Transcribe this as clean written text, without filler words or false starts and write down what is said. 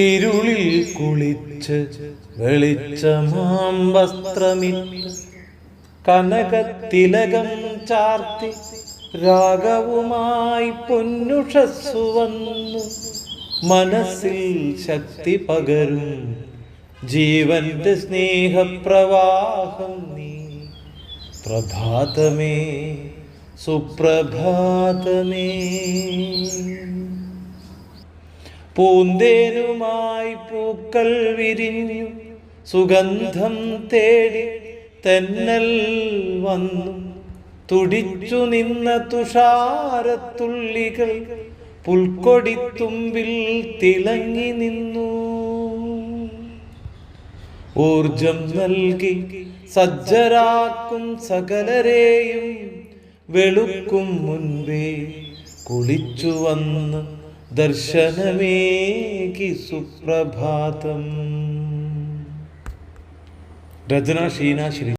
ഇരുളിൽ കുളിച്ച് വെളിച്ചമാം വസ്ത്രമിട്ട് കനകത്തിലകം ചാർത്തി രാഗവുമായി പൊന്നുഷസ്സു വന്നു മനസ്സിൽ ശക്തി പകരും ജീവന്റെ സ്നേഹപ്രവാഹം നീ. പ്രഭാതമേ സുപ്രഭാതമേ, പൂന്തേനുമായി പൂക്കൾ വിരിഞ്ഞു സുഗന്ധം തേടി തെന്നൽ വന്നു തുടിച്ചു നിന്ന തുഷാരത്തുള്ളികൾ പുൽക്കൊടിത്തുമ്പിൽ തിളങ്ങി നിന്നു. ഊർജം നൽകി സജ്ജരാക്കും സകലരെയും വെളുക്കും മുൻപേ കുളിച്ചു വന്ന് ദർശനമേകി സുപ്രഭാതം. രചന ഷീന ശ്രീ.